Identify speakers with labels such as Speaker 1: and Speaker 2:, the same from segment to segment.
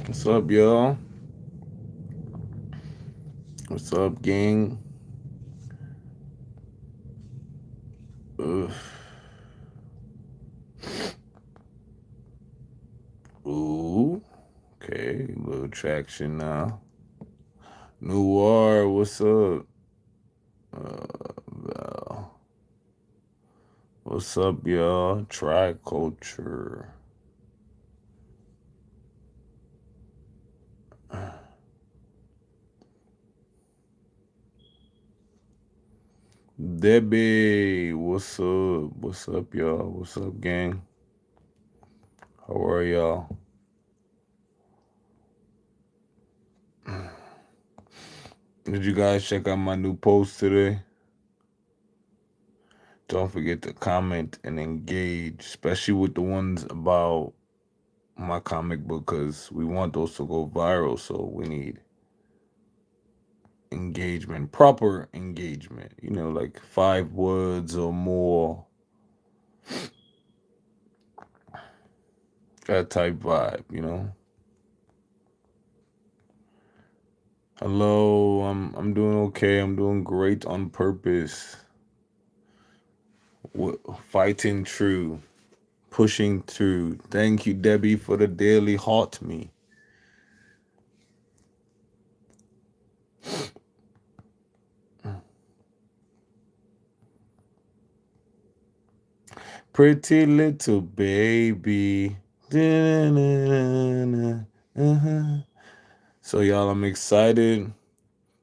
Speaker 1: What's up, y'all? What's up, gang? Ugh. Ooh. Okay, little traction now. Noir, what's up? Val. What's up, y'all? Triculture. Debbie, what's up? What's up, y'all? What's up, gang? How are y'all? Did you guys check out my new post today? Don't forget to comment and engage, especially with the ones about my comic book, because we want those to go viral. So we need engagement, proper engagement, like 5 words or more, that type vibe. Hello, I'm doing okay. I'm doing great on purpose. Fighting through, pushing through. Thank you, Debbie, for the daily hot me. Pretty little baby. Uh-huh. So y'all, I'm excited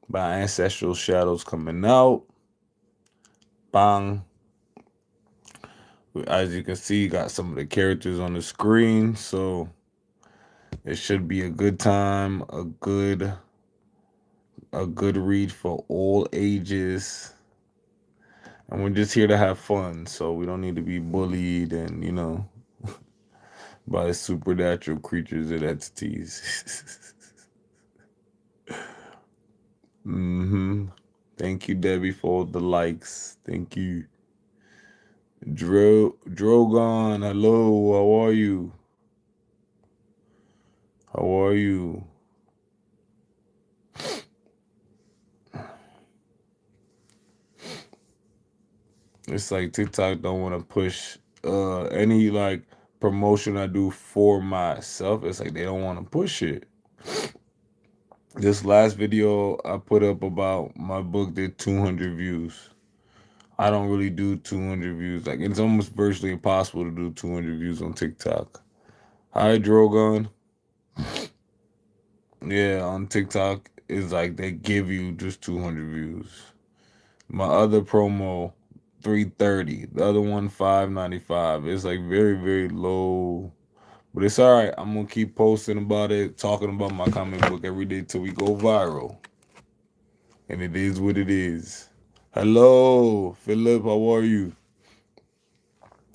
Speaker 1: by Ancestral Shadows coming out. Bang. As you can see, got some of the characters on the screen, so it should be a good time, a good read for all ages. And we're just here to have fun, so we don't need to be bullied and, by supernatural creatures and entities. mm-hmm. Thank you, Debbie, for all the likes. Thank you. Drogon, hello, how are you? How are you? It's like TikTok don't want to push any like promotion I do for myself. It's like they don't want to push it. This last video I put up about my book did 200 views. I don't really do 200 views. Like it's almost virtually impossible to do 200 views on TikTok. Hi, Drogon. Yeah, on TikTok is like they give you just 200 views. My other promo 330. The other one 595. It's like very very low, but it's all right. I'm gonna keep posting about it, talking about my comic book every day till we go viral, and it is what it is. Hello, Philip. How are you?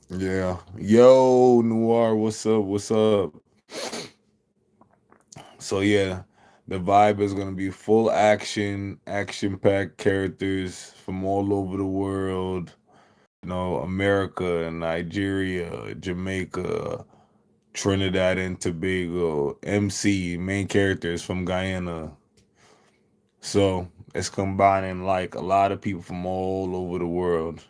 Speaker 1: Yeah. Yo, Noir. What's up? What's up? So yeah, the vibe is gonna be full action, action-packed characters from all over the world. America, Nigeria, Jamaica, Trinidad and Tobago, MC, main characters from Guyana. So it's combining like a lot of people from all over the world.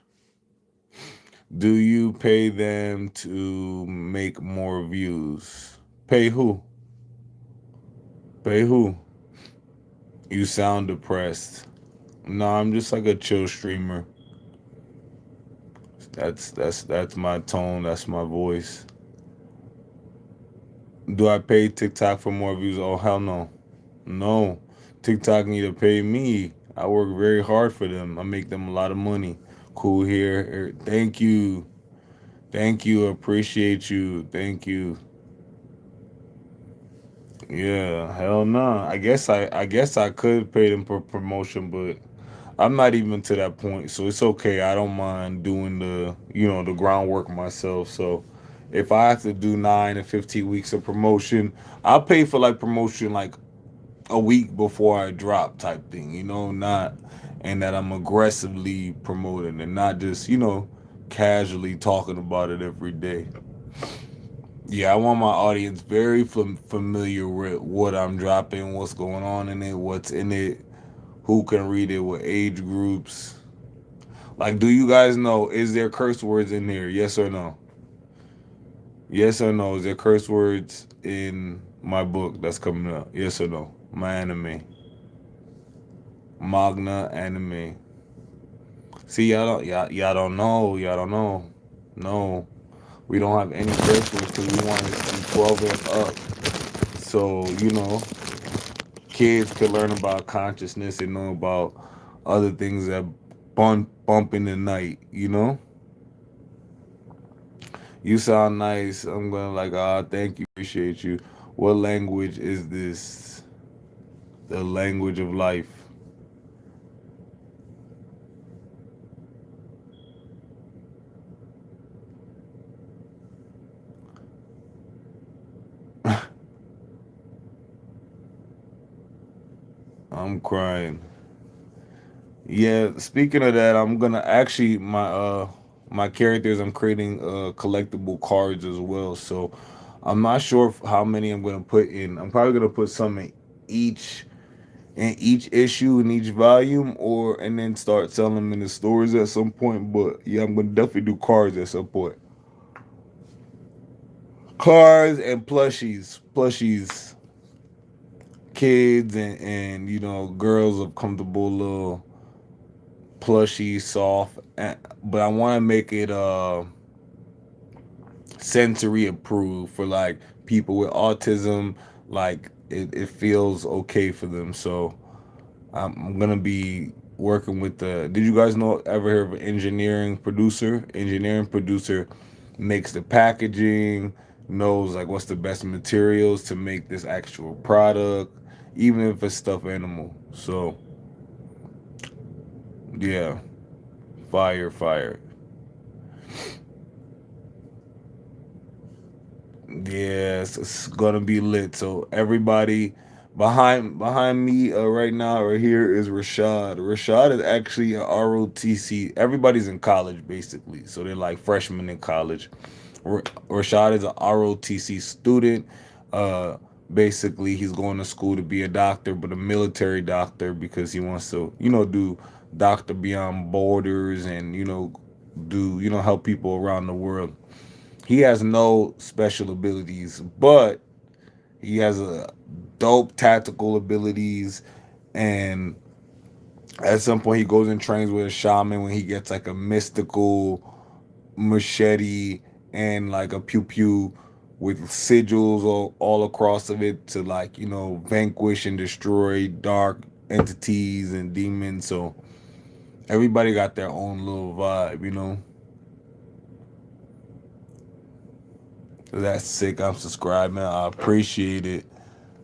Speaker 1: Do you pay them to make more views? Pay who? Pay who? You sound depressed. No, I'm just like a chill streamer. That's my tone, that's my voice. Do I pay TikTok for more views? Oh hell no. No. TikTok need to pay me. I work very hard for them. I make them a lot of money. Cool here. Thank you. Thank you. Appreciate you. Thank you. Yeah, hell no. I guess I could pay them for promotion, but I'm not even to that point, so it's okay. I don't mind doing the groundwork myself. So if I have to do 9 to 15 weeks of promotion, I'll pay for like promotion like a week before I drop type thing, not and that I'm aggressively promoting and not just, casually talking about it every day. Yeah, I want my audience very familiar with what I'm dropping, what's going on in it, what's in it, who can read it, what age groups. Like, do you guys know, is there curse words in here? Yes or no? Yes or no? Is there curse words in my book that's coming up? Yes or no? My anime. Magna anime. See, y'all don't know. Y'all don't know. No. We don't have any curse words because we want it to be 12 and up. So, kids could learn about consciousness and know about other things that bump in the night, You sound nice. I'm gonna like, thank you, appreciate you. What language is this? The language of life. I'm crying. Yeah, speaking of that, I'm gonna actually my characters. I'm creating collectible cards as well. So I'm not sure how many I'm gonna put in. I'm probably gonna put some each in each issue in each volume, or and then start selling them in the stores at some point. But yeah, I'm gonna definitely do cards at some point. Cards and plushies, kids and girls of comfortable little plushy, soft. But I want to make it sensory approved for like people with autism. Like it feels okay for them. So I'm gonna be working with the. Did you guys know ever hear of an engineering producer? Engineering producer makes the packaging, knows like what's the best materials to make this actual product, even if it's stuffed animal. So yeah, fire. Yes, it's gonna be lit. So everybody behind me right now right here is Rashad. Rashad is actually an ROTC. Everybody's in college basically, so they're like freshmen in college. Rashad is an ROTC student. Uh, Basically, he's going to school to be a doctor, but a military doctor because he wants to, do doctor beyond borders and do help people around the world. He has no special abilities, but he has a dope tactical abilities. And at some point, he goes and trains with a shaman when he gets like a mystical machete and like a pew pew with sigils all across of it to like vanquish and destroy dark entities and demons. So everybody got their own little vibe. So that's sick. I'm subscribing. I appreciate it.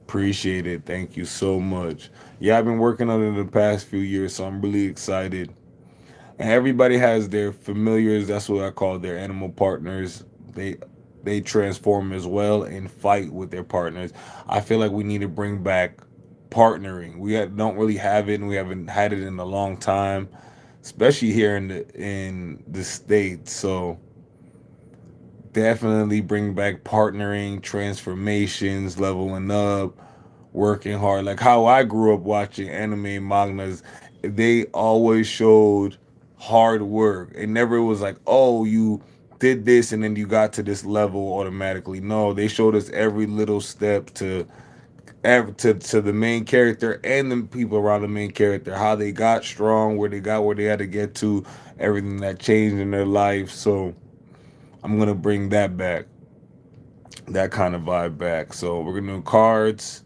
Speaker 1: Appreciate it. Thank you so much. Yeah, I've been working on it the past few years, so I'm really excited. And everybody has their familiars. That's what I call their animal partners. They they transform as well and fight with their partners. I feel like we need to bring back partnering. Don't really have it, and we haven't had it in a long time, especially here in the states. So definitely bring back partnering, transformations, leveling up, working hard. Like how I grew up watching anime mangas, they always showed hard work. It never was like, oh, you did this and then you got to this level automatically. No, they showed us every little step to the main character and the people around the main character, how they got strong, where they had to get to, everything that changed in their life. So I'm gonna bring that back, that kind of vibe back. So we're gonna do cards.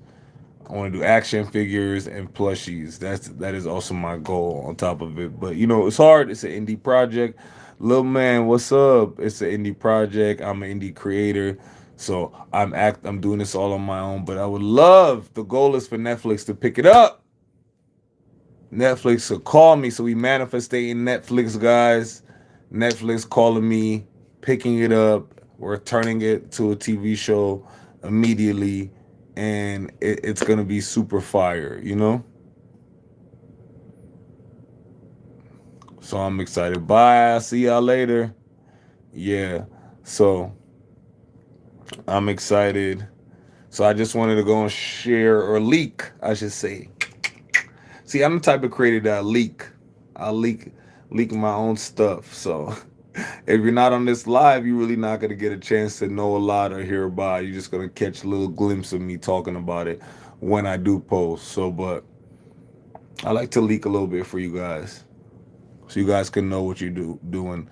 Speaker 1: I want to do action figures and plushies. That is also my goal on top of it. But it's hard. It's an indie project. Little man, what's up? It's an indie project. I'm an indie creator. So I'm doing this all on my own. But I would love, the goal is for Netflix to pick it up. Netflix will call me. So we manifesting Netflix, guys. Netflix calling me, picking it up. We're turning it to a TV show immediately, and it's gonna be super fire. So I'm excited. Bye. I'll see y'all later. Yeah. So I'm excited. So I just wanted to go and share or leak, I should say. See, I'm the type of creator that I leak. I leak my own stuff. So if you're not on this live, you're really not gonna get a chance to know a lot or hear about it. You're just gonna catch a little glimpse of me talking about it when I do post. So, but I like to leak a little bit for you guys, so you guys can know what you're doing.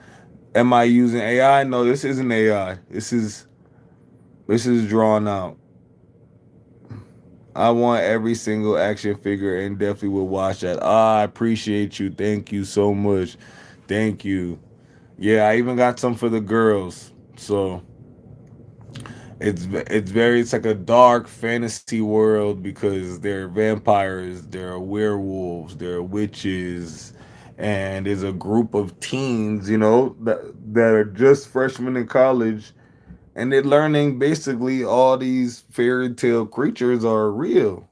Speaker 1: Am I using AI? No, this isn't AI. This is drawn out. I want every single action figure and definitely will watch that. I appreciate you. Thank you so much. Thank you. Yeah, I even got some for the girls. So it's like a dark fantasy world because they're vampires, they're werewolves, they're witches, and there's a group of teens, that are just freshmen in college, and they're learning basically all these fairy tale creatures are real,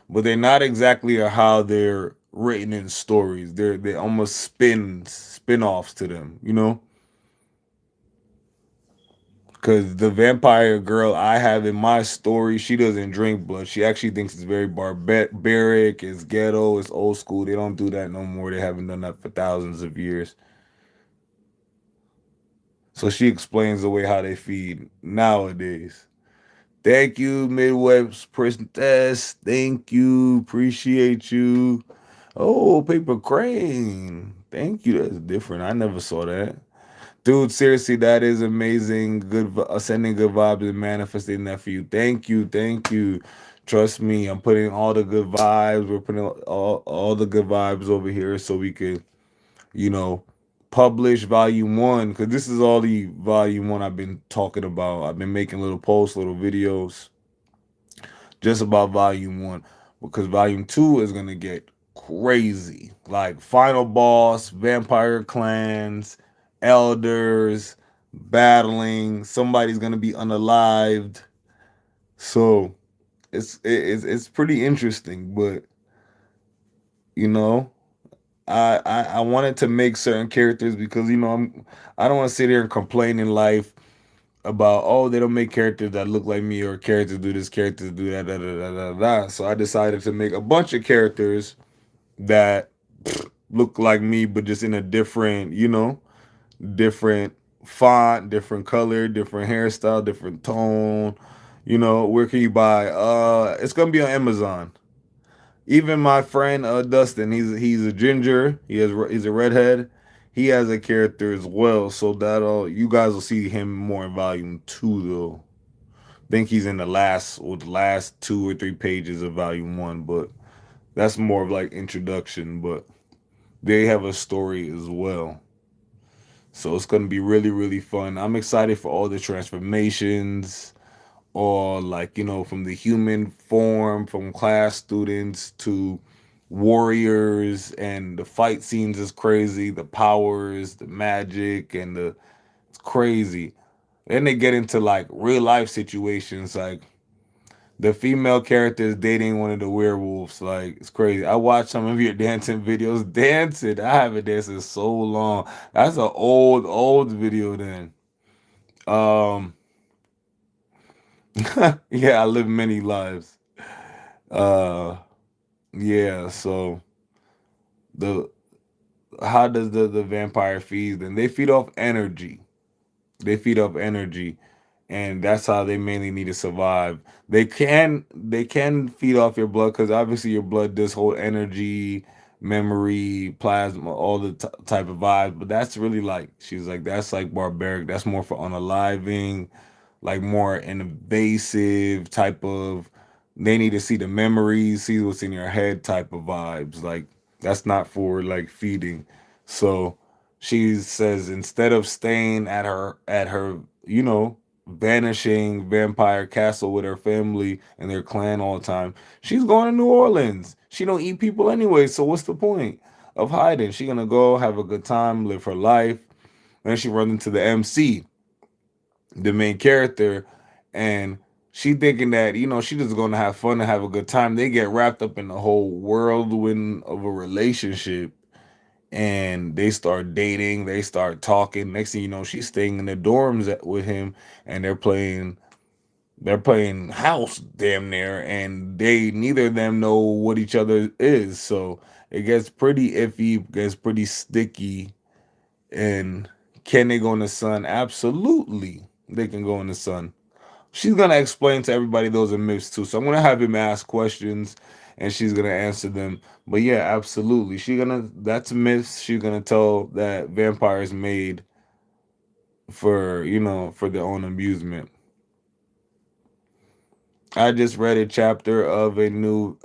Speaker 1: but they're not exactly how they're written in stories. They almost spin-offs to them. Because the vampire girl I have in my story, she doesn't drink blood. She actually thinks it's very barbaric, it's ghetto, it's old school. They don't do that no more. They haven't done that for thousands of years. So she explains the way how they feed nowadays. Thank you, Midwest Princess. Thank you. Appreciate you. Oh, Paper Crane. Thank you. That's different. I never saw that. Dude, seriously, that is amazing. Sending good vibes and manifesting that for you. Thank you, thank you. Trust me, I'm putting all the good vibes. We're putting all the good vibes over here so we could, you know, publish volume one. Because this is all the volume one I've been talking about. I've been making little posts, little videos just about volume one. Because volume two is gonna get crazy. Like final boss, vampire clans, elders, battling. Somebody's gonna be unalived. So it's pretty interesting. But you know, I wanted to make certain characters because I don't want to sit here and complain in life about, oh, they don't make characters that look like me, or characters do this, characters do that, da da da da da. So I decided to make a bunch of characters that look like me, but just in a different font, different color, different hairstyle, different tone. Where can you buy? It's gonna be on Amazon. Even my friend Dustin, he's a ginger. He's a redhead. He has a character as well, so that'll you guys will see him more in volume two though. I think he's in the last 2 or 3 pages of volume one, but that's more of like introduction. But they have a story as well. So it's gonna be really, really fun. I'm excited for all the transformations, or like, from the human form, from class students to warriors, and the fight scenes is crazy, the powers, the magic, and the it's crazy. Then they get into like real life situations, like the female character is dating one of the werewolves. Like, it's crazy. I watched some of your dancing videos. Dancing, I haven't danced in so long. That's an old video. Then, um, yeah, I live many lives. Uh, yeah. So the how does the vampire feed? Then they feed off energy. They feed off energy, and that's how they mainly need to survive. They can feed off your blood because obviously your blood does hold energy, memory, plasma, all the type of vibes. But that's really like she's like that's like barbaric. That's more for unaliving, like more invasive type of. They need to see the memories, see what's in your head type of vibes. Like that's not for like feeding. So she says instead of staying at her vanishing vampire castle with her family and their clan all the time, she's going to New Orleans. She don't eat people anyway, so what's the point of hiding? She gonna go have a good time, live her life. Then she runs into the MC, the main character, and she thinking that she just gonna have fun and have a good time. They get wrapped up in the whole whirlwind of a relationship, and they start dating, they start talking. Next thing you know, she's staying in the dorms with him, and they're playing. they're playing house damn near, and they neither of them know what each other is. So it gets pretty iffy, gets pretty sticky. And can they go in the sun? Absolutely, they can go in the sun. She's gonna explain to everybody those are myths too. So I'm gonna have him ask questions, and she's gonna answer them. But yeah, absolutely, she gonna that's myths. She's gonna tell that vampires made for for their own amusement. I just read a chapter of a new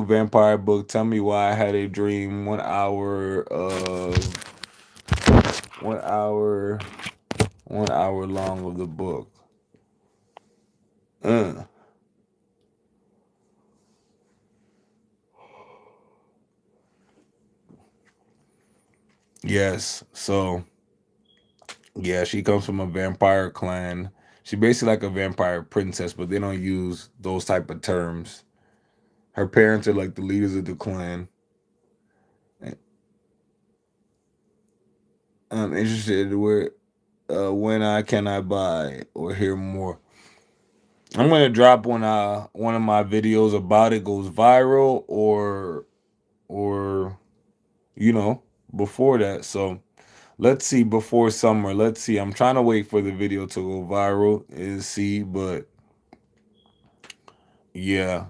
Speaker 1: vampire book. Tell me why I had a dream. 1 hour of 1 hour 1 hour long of the book. Uh, yes. So yeah, she comes from a vampire clan. She basically like a vampire princess, but they don't use those type of terms. Her parents are like the leaders of the clan. I'm interested where when I can I buy or hear more. I'm gonna drop when one of my videos about it goes viral or you know before that. So let's see before summer. Let's see. I'm trying to wait for the video to go viral and see, but yeah.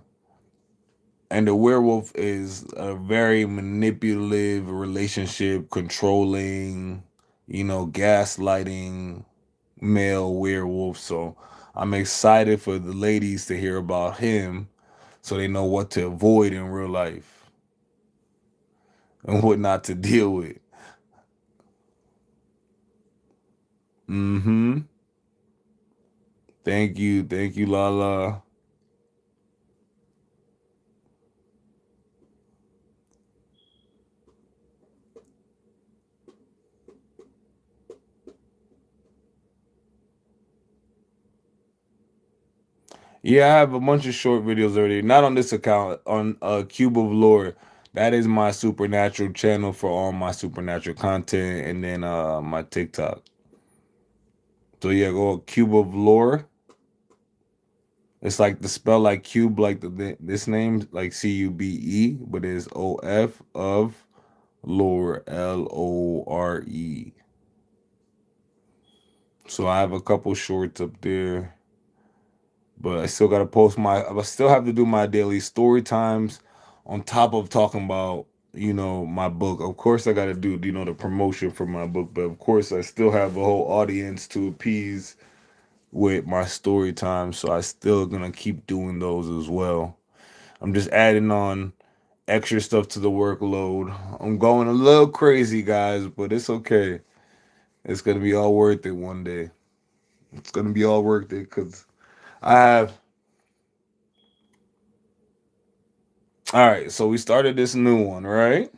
Speaker 1: And the werewolf is a very manipulative relationship, controlling, gaslighting male werewolf. So I'm excited for the ladies to hear about him so they know what to avoid in real life and what not to deal with. Mm-hmm. Thank you. Thank you, Lala. Yeah, I have a bunch of short videos already. Not on this account, on Cube of Lore. That is my supernatural channel for all my supernatural content, and then my TikTok. So yeah, go Cube of Lore. It's like the spell like cube, like this name, like CUBE, but it's OF of Lore, LORE. So I have a couple shorts up there, but I still gotta post I still have to do my daily story times on top of talking about, my book. Of course I gotta do, the promotion for my book, but of course I still have a whole audience to appease with my story time. So I still gonna keep doing those as well. I'm just adding on extra stuff to the workload. I'm going a little crazy, guys, but it's okay. It's gonna be all worth it one day. It's gonna be all worth it because I have. All right, so we started this new one, right?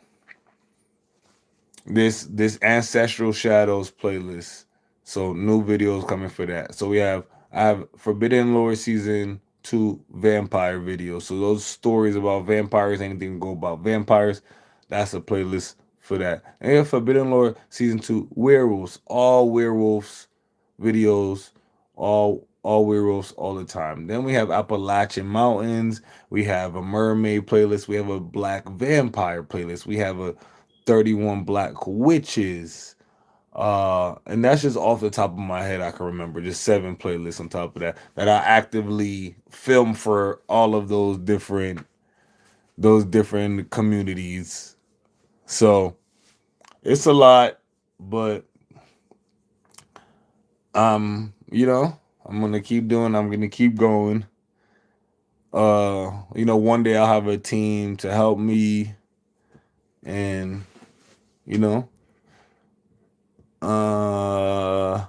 Speaker 1: This ancestral shadows playlist. So new videos coming for that. So I have Forbidden Lore season 2 vampire videos. So those stories about vampires, anything go about vampires, that's a playlist for that. And yeah, Forbidden Lore season 2 werewolves, all werewolves videos, all werewolves all the time. Then we have Appalachian Mountains, we have a mermaid playlist, we have a black vampire playlist, we have a 31 Black Witches. And that's just off the top of my head. I can remember just 7 playlists on top of that I actively film for all of those different communities. So it's a lot, but I'm gonna keep doing. I'm gonna keep going. One day I'll have a team to help me, and you know, uh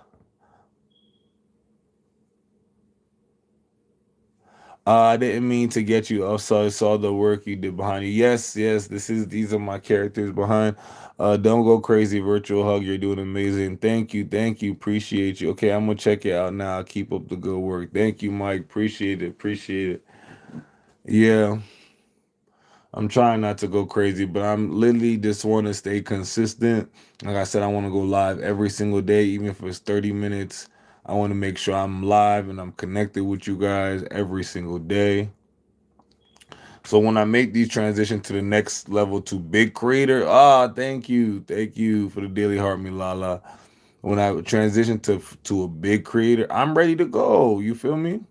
Speaker 1: I didn't mean to get you. Also, I saw the work you did behind you. Yes, yes, these are my characters behind. Don't go crazy, virtual hug. You're doing amazing. Thank you, appreciate you. Okay, I'm gonna check it out now. Keep up the good work. Thank you, Mike. Appreciate it. Yeah, I'm trying not to go crazy, but I'm literally just want to stay consistent. Like I said, I want to go live every single day, even if it's 30 minutes. I want to make sure I'm live and I'm connected with you guys every single day. So when I make these transition to the next level to big creator, thank you for the daily heart, Milala. When I transition to a big creator, I'm ready to go. You feel me?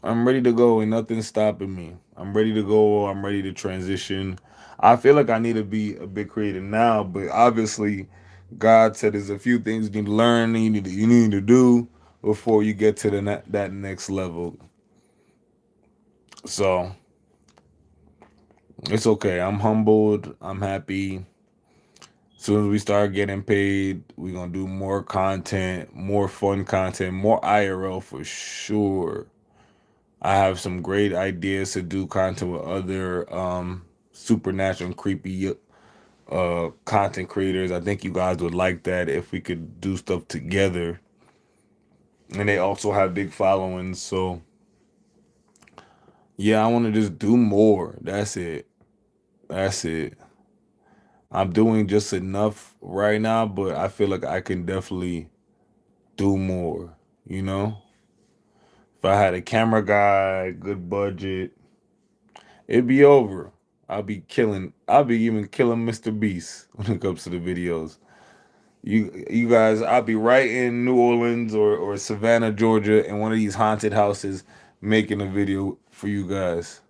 Speaker 1: I'm ready to go. Ain't nothing stopping me. I'm ready to go. I'm ready to transition. I feel like I need to be a big creator now, but obviously, God said there's a few things you need to learn, you need to do before you get to that next level. So it's okay. I'm humbled. I'm happy. As soon as we start getting paid, we're gonna do more content, more fun content, more IRL for sure. I have some great ideas to do content with other supernatural and creepy content creators. I think you guys would like that if we could do stuff together. And they also have big followings, so yeah, I want to just do more. That's it. That's it. I'm doing just enough right now, but I feel like I can definitely do more, you know? If I had a camera guy, good budget, it'd be over. I'll be even killing Mr. Beast when it comes to the videos. You guys, I'll be right in New Orleans or Savannah, Georgia, in one of these haunted houses making a video for you guys.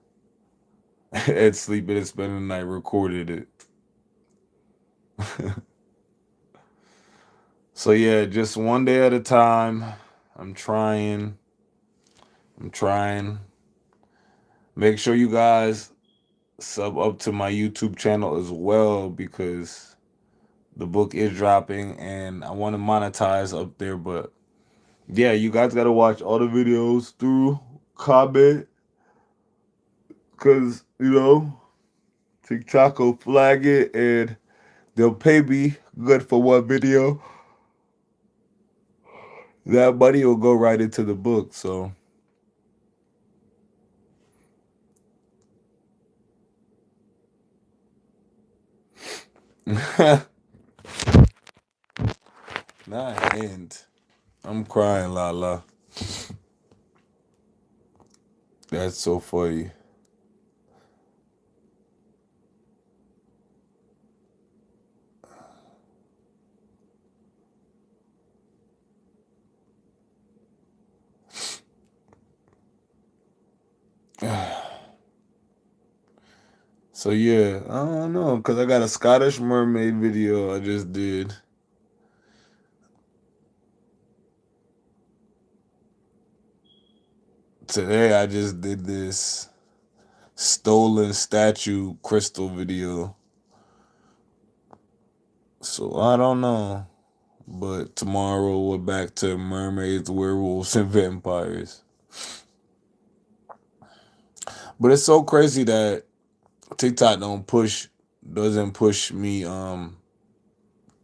Speaker 1: Ed sleeping and spending the night recorded it. So yeah, just one day at a time. I'm trying. I'm trying. Make sure you guys sub up to my YouTube channel as well because the book is dropping and I want to monetize up there. But yeah, you guys got to watch all the videos through, comment, because, TikTok will flag it and they'll pay me good for one video. That money will go right into the book. So, not end. I'm crying, Lala. That's so funny. So yeah, I don't know, cause I got a Scottish mermaid video I just did. Today I just did this stolen statue crystal video. So I don't know. But tomorrow we're back to mermaids, werewolves, and vampires. But it's so crazy that TikTok doesn't push me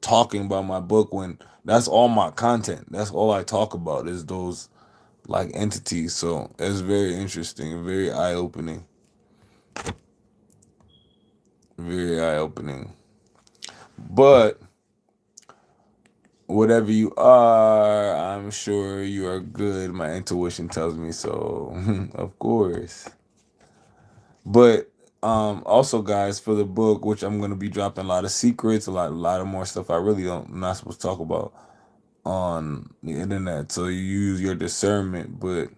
Speaker 1: talking about my book when that's all my content. That's all I talk about is those like entities. So it's very interesting, very eye opening. Very eye opening. But whatever you are, I'm sure you are good. My intuition tells me so. Of course. But also guys, for the book, which I'm gonna be dropping a lot of secrets, a lot of more stuff I really don't I'm not supposed to talk about on the internet. So you use your discernment. But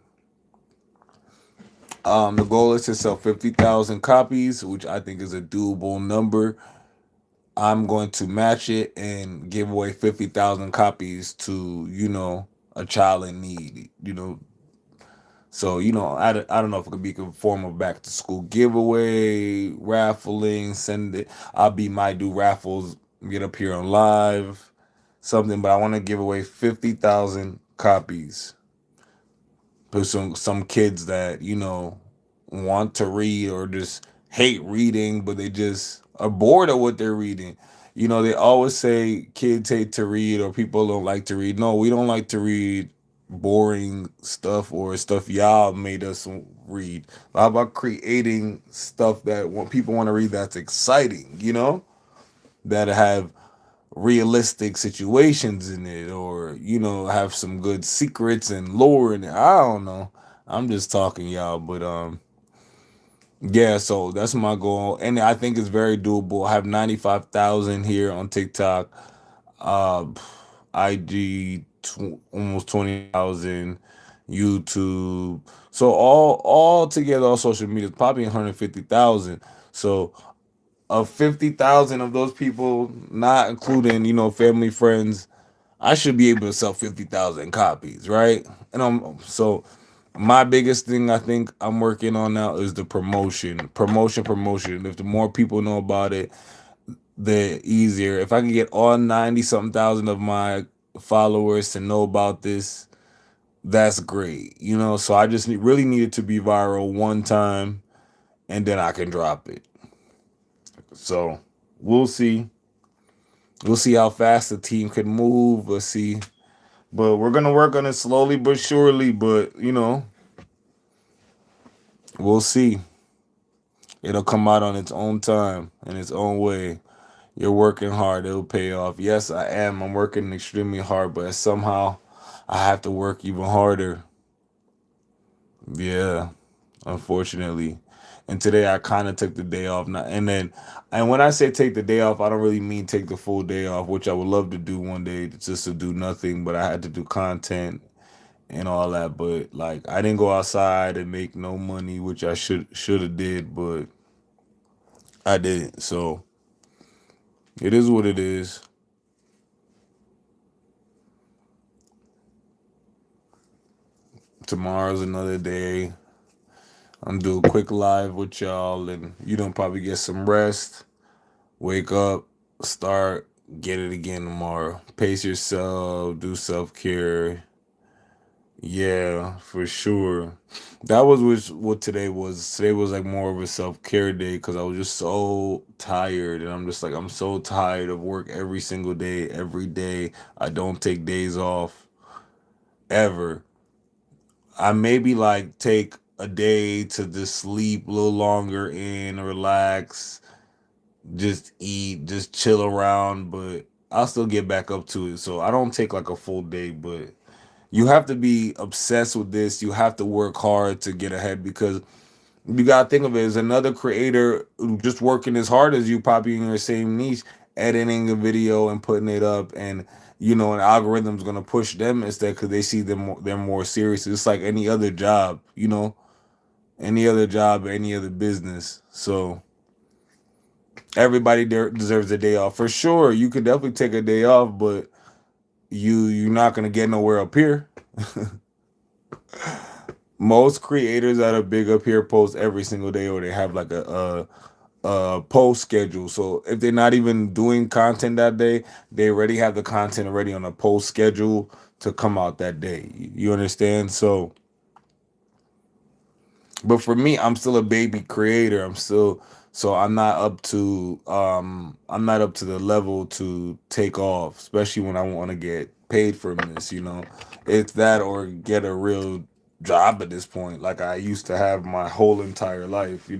Speaker 1: the goal is to sell 50,000 copies, which I think is a doable number. I'm going to match it and give away 50,000 copies to, a child in need, So, I don't know if it could be a form of back to school giveaway, raffling, send it. I'll be my do raffles, get up here on live, something, but I want to give away 50,000 copies to some kids that, want to read or just hate reading, but they just are bored of what they're reading. They always say kids hate to read or people don't like to read. No, we don't like to read boring stuff or stuff y'all made us read. How about creating stuff that when people want to read that's exciting, that have realistic situations in it, or have some good secrets and lore in it. I don't know. I'm just talking, y'all, but yeah. So that's my goal, and I think it's very doable. I have 95,000 here on TikTok, uh, IG almost 20,000, YouTube. So all together, all social media, probably 150,000. So of 50,000 of those people, not including, family, friends, I should be able to sell 50,000 copies, right? And so my biggest thing I think I'm working on now is the promotion. Promotion. If the more people know about it, the easier. If I can get all 90 something thousand of my followers to know about this, that's great. So I just really need it to be viral one time, and then I can drop it. So we'll see. We'll see how fast the team can move. Let's see. But we're gonna work on it slowly but surely. But we'll see. It'll come out on its own time, in its own way. You're working hard. It'll pay off. Yes, I am. I'm working extremely hard, but somehow I have to work even harder. Yeah, unfortunately. And today I kind of took the day off. And when I say take the day off, I don't really mean take the full day off, which I would love to do one day, just to do nothing. But I had to do content and all that. But like, I didn't go outside and make no money, which I should have did, but I didn't. So it is what it is. Tomorrow's another day. I'm do a quick live with y'all, and probably get some rest. Wake up, start, get it again tomorrow. Pace yourself, do self care. Yeah, for sure. That was what today was. Today was like more of a self care day because I was just so tired, and I'm just like I'm so tired of work every single day, every day. I don't take days off ever. I maybe like take a day to just sleep a little longer and relax, just eat, just chill around, but I'll still get back up to it. So I don't take like a full day, but you have to be obsessed with this. You have to work hard to get ahead because you gotta think of it as another creator just working as hard as you, probably in your same niche, editing a video and putting it up, and an algorithm's gonna push them instead because they see them they're more serious. It's like any other job, any other job, any other business. So everybody there deserves a day off for sure. You could definitely take a day off, but you're not gonna get nowhere up here. Most creators that are big up here post every single day, or they have like a post schedule. So if they're not even doing content that day, they already have the content already on a post schedule to come out that day. You understand? So, but for me, I'm still a baby creator. I'm not up to the level to take off, especially when I want to get paid from this. It's that or get a real job at this point, like I used to have my whole entire life.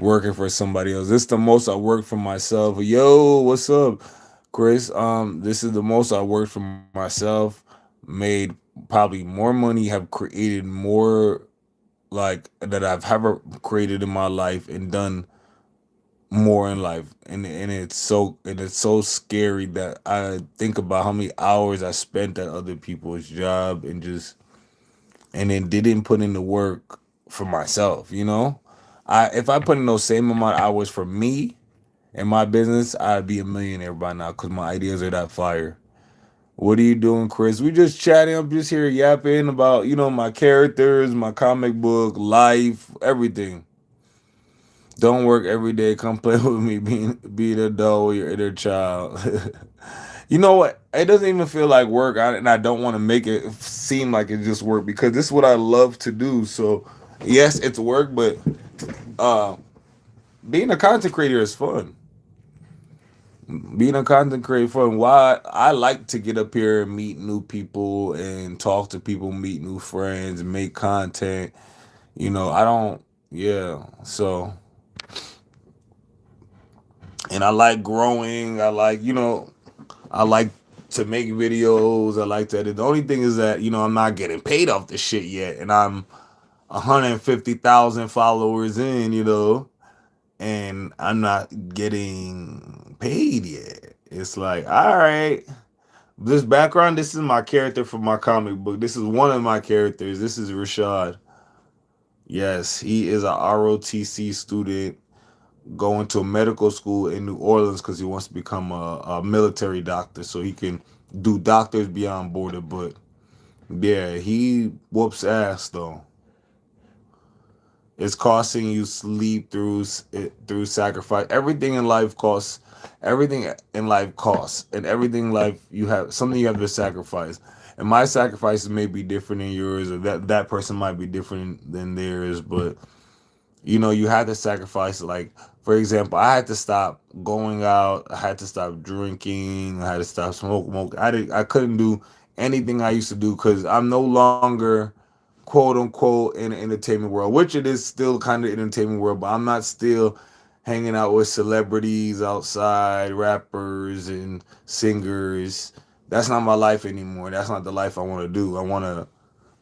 Speaker 1: Working for somebody else. This is the most I worked for myself. Yo, what's up, Chris? This is the most I worked for myself, made probably more money, have created more like that I've ever created in my life, and done more in life. And it's so scary that I think about how many hours I spent at other people's job, and then didn't put in the work for myself. If I put in those same amount of hours for me and my business, I'd be a millionaire by now because my ideas are that fire. What are you doing, Chris? We just chatting. I'm just here yapping about, my characters, my comic book, life, everything. Don't work every day. Come play with me. Be the adult with your inner child. You know what? It doesn't even feel like work, and I don't want to make it seem like it's just work because this is what I love to do. So, yes, it's work, but uh, being a content creator is fun. Being a content creator is fun. Why I like to get up here and meet new people and talk to people, meet new friends, make content. I don't. Yeah. So And I like growing. I like, I like to make videos. I like to edit. The only thing is that, I'm not getting paid off this shit yet. And I'm 150,000 followers in, and I'm not getting paid yet. It's like, all right, this background, this is my character from my comic book. This is one of my characters. This is Rashad. Yes, he is a ROTC student going to a medical school in New Orleans because he wants to become a military doctor so he can do Doctors Beyond Border. But yeah, he whoops ass though. It's costing you sleep through sacrifice. Everything in life costs. Everything in life costs, and everything in life you have something you have to sacrifice. And my sacrifices may be different than yours, or that person might be different than theirs. But you had to sacrifice. Like, for example, I had to stop going out. I had to stop drinking. I had to stop smoking. I couldn't do anything I used to do because I'm no longer quote unquote in the entertainment world, which it is still kind of entertainment world, but I'm not still hanging out with celebrities outside, rappers and singers. That's not my life anymore. That's not the life I want to do. I want to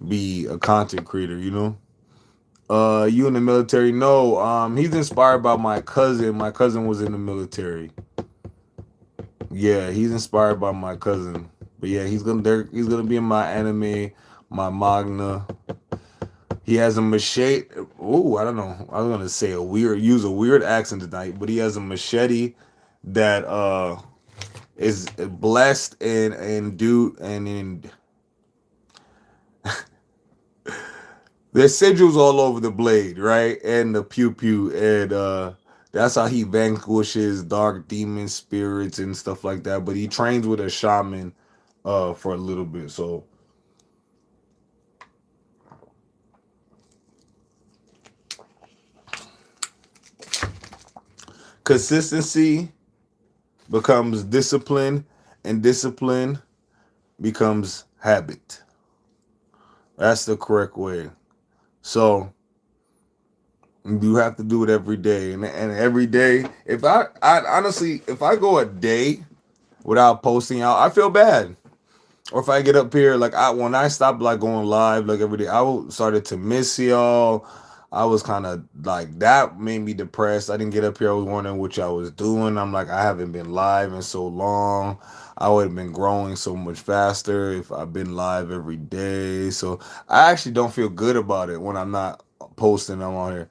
Speaker 1: be a content creator, you in the military? No. He's inspired by my cousin. My cousin was in the military. Yeah, he's inspired by my cousin. But yeah, he's gonna be in my anime, my manga. He has a machete. Oh, I don't know. I was gonna say use a weird accent tonight, but he has a machete that is blessed and there's sigils all over the blade, right? And the pew pew. And that's how he vanquishes dark demon spirits and stuff like that. But he trains with a shaman for a little bit. So consistency becomes discipline, and discipline becomes habit. That's the correct way. So you have to do it every day, and every day. If I honestly, if I go a day without posting out, I feel bad. Or if I get up here, like when I stopped like going live like every day, started to miss y'all. I was kind of like that made me depressed. I didn't get up here. I was wondering what y'all was doing. I'm like, I haven't been live in so long. I would have been growing so much faster if I've been live every day. So I actually don't feel good about it when I'm not posting. I'm on here.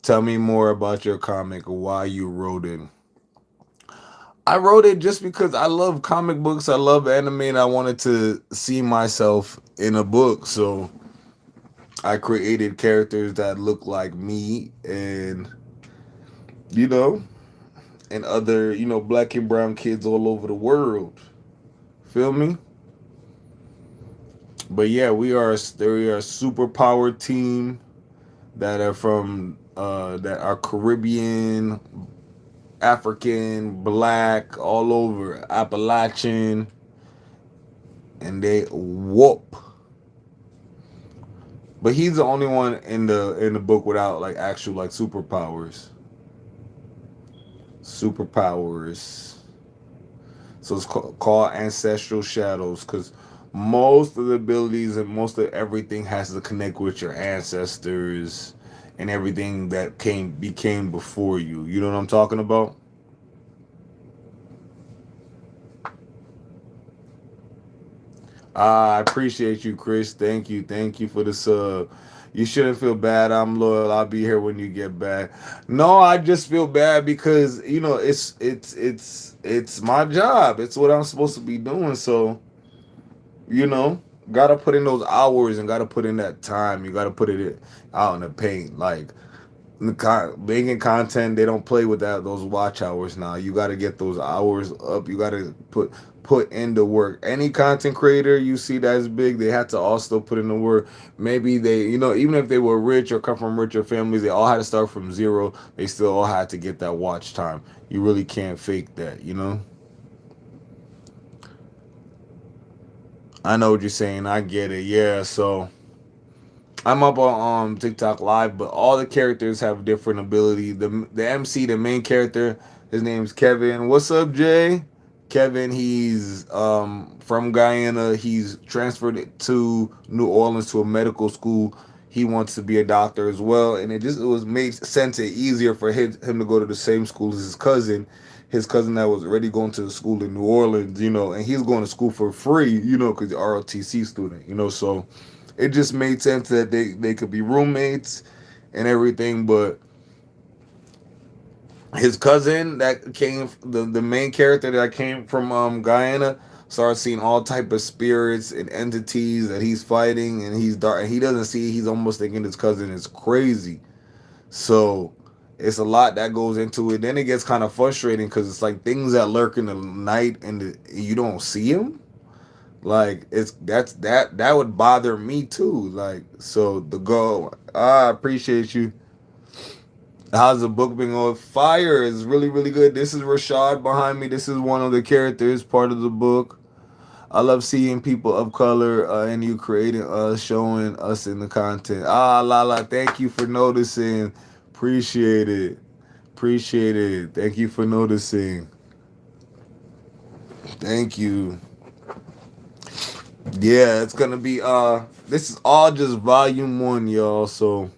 Speaker 1: Tell me more about your comic or why you wrote it. I wrote it just because I love comic books, I love anime, and I wanted to see myself in a book. So I created characters that look like me you know, and other, black and brown kids all over the world. Feel me? But yeah, we are a super powered team that are Caribbean, African, black, all over, Appalachian, and they whoop. But he's the only one in the book without like actual like superpowers. Superpowers. So it's called ancestral shadows because most of the abilities and most of everything has to connect with your ancestors and everything that became before you. You know what I'm talking about? I appreciate you, Chris. Thank you for the sub. You shouldn't feel bad. I'm loyal. I'll be here when you get back. No, I just feel bad because it's my job. It's what I'm supposed to be doing. So you know, gotta put in those hours and gotta put in that time. You gotta put out in the paint. Like making content, they don't play with those watch hours now. You got to get those hours up. You got to put in the work. Any content creator you see that's big, they have to also put in the work. Maybe they, even if they were rich or come from richer families, they all had to start from zero. They still all had to get that watch time. You really can't fake that. I know what you're saying. I get it. Yeah, so I'm up on TikTok live, but all the characters have different ability. The MC, the main character, His name's Kevin. What's up, Jay? Kevin, he's from Guyana. He's transferred to New Orleans to a medical school. He wants to be a doctor as well, and it was made sense and easier for him to go to the same school as his cousin. His cousin that was already going to the school in New Orleans, and he's going to school for free, because the ROTC student, so it just made sense that they could be roommates and everything. But his cousin that came, the main character that came from Guyana, starts seeing all type of spirits and entities that he's fighting, and he's dark, and he doesn't see. He's almost thinking his cousin is crazy. So it's a lot that goes into it. Then it gets kind of frustrating because it's like things that lurk in the night and you don't see them. Like that would bother me too. Like, so the go. I appreciate you. How's the book been going? Fire is really, really good. This is Rashad behind me. This is one of the characters, part of the book. I love seeing people of color and you creating showing us in the content. Lala, thank you for noticing. Appreciate it. Appreciate it. Thank you for noticing. Thank you. Yeah, it's gonna be this is all just volume one, y'all. So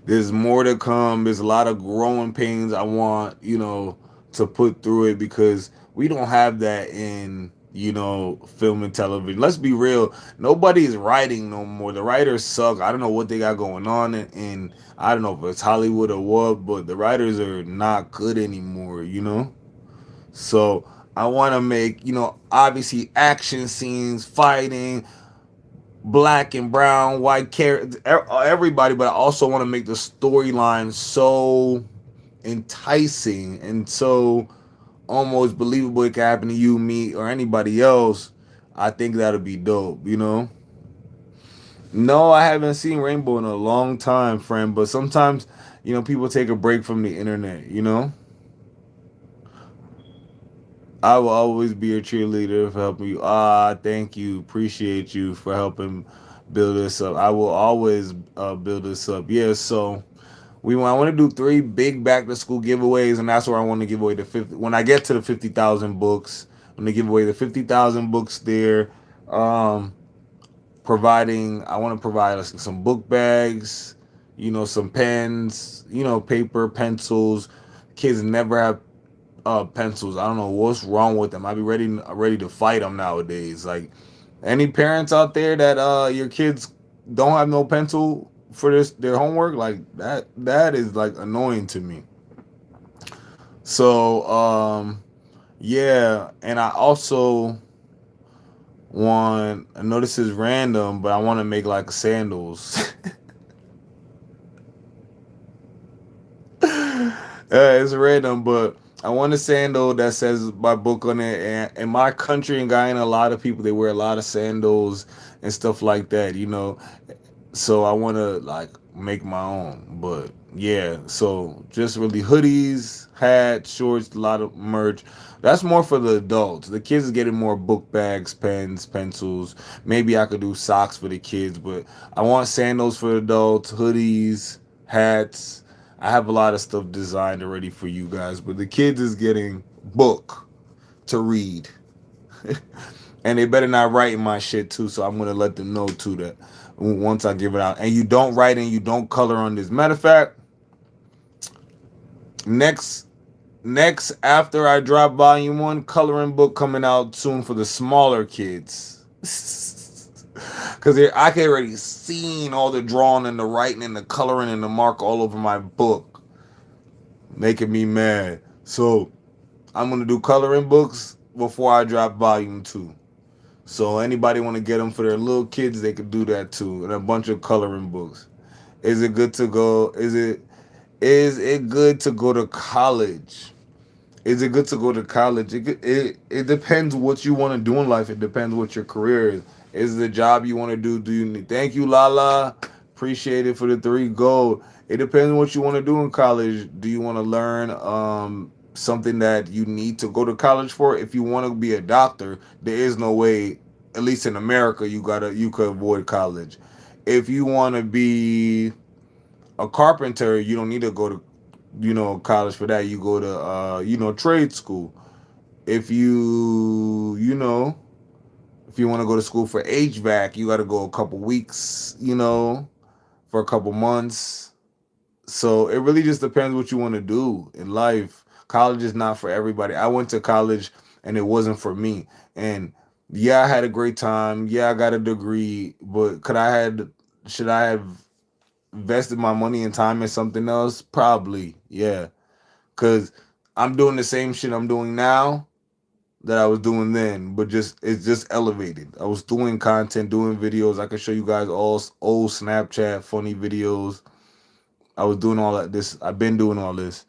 Speaker 1: there's more to come. There's a lot of growing pains I want, to put through it because we don't have that in, film and television. Let's be real. Nobody's writing no more. The writers suck. I don't know what they got going on, and I don't know if it's Hollywood or what, but the writers are not good anymore. So I want to make, obviously action scenes, fighting, black and brown, white characters, everybody, but I also want to make the storyline so enticing and so almost believable it could happen to you, me, or anybody else. I think that'll be dope. No, I haven't seen Rainbow in a long time, friend, but sometimes, people take a break from the internet. I will always be a cheerleader for helping you. Thank you. Appreciate you for helping build this up. I will always build this up. Yeah, so I want to do 3 big back to school giveaways, and that's where I want to give away the 50. When I get to the 50,000 books, I'm gonna give away the 50,000 books there. Um, I want to provide us some book bags, some pens, paper, pencils. Kids never have pencils. I don't know what's wrong with them. I be ready to fight them nowadays. Like, any parents out there that your kids don't have no pencil for their homework, like that is like annoying to me. So yeah, and I also I know this is random, but I want to make like sandals. It's random, but I want a sandal that says my book on it. And in my country in Guyana, a lot of people they wear a lot of sandals and stuff like that. So I want to like make my own. But yeah, so just really hoodies, hats, shorts, a lot of merch. That's more for the adults. The kids are getting more book bags, pens, pencils. Maybe I could do socks for the kids, but I want sandals for adults, hoodies, hats. I have a lot of stuff designed already for you guys, but the kids is getting book to read. And they better not write in my shit too, so I'm gonna let them know too that once I give it out. And you don't write and you don't color on this. Matter of fact, next after I drop volume 1, coloring book coming out soon for the smaller kids. Cause I can already seen all the drawing and the writing and the coloring and the mark all over my book, making me mad. So I'm gonna do coloring books before I drop volume 2. So anybody want to get them for their little kids, they could do that too, and a bunch of coloring books. Is it good to go? Is it good to go to college? Is it good to go to college? It depends what you want to do in life. It depends what your career is. Is the job you want to do? Do you need? Thank you, Lala. Appreciate it for the 3 gold. It depends on what you want to do in college. Do you want to learn something that you need to go to college for? If you want to be a doctor, there is no way, at least in America, you could avoid college. If you want to be a carpenter, you don't need to go to college for that. You go to trade school. If if you want to go to school for HVAC, you got to go a couple weeks, for a couple months. So it really just depends what you want to do in life. College is not for everybody. I went to college and it wasn't for me. And yeah, I had a great time. Yeah, I got a degree, but should I have invested my money and time in something else? Probably. Yeah. Cuz I'm doing the same shit I'm doing now that I was doing then, but it's just elevated. I was doing content, doing videos. I could show you guys all old Snapchat funny videos. I was doing all that. This I've been doing all this.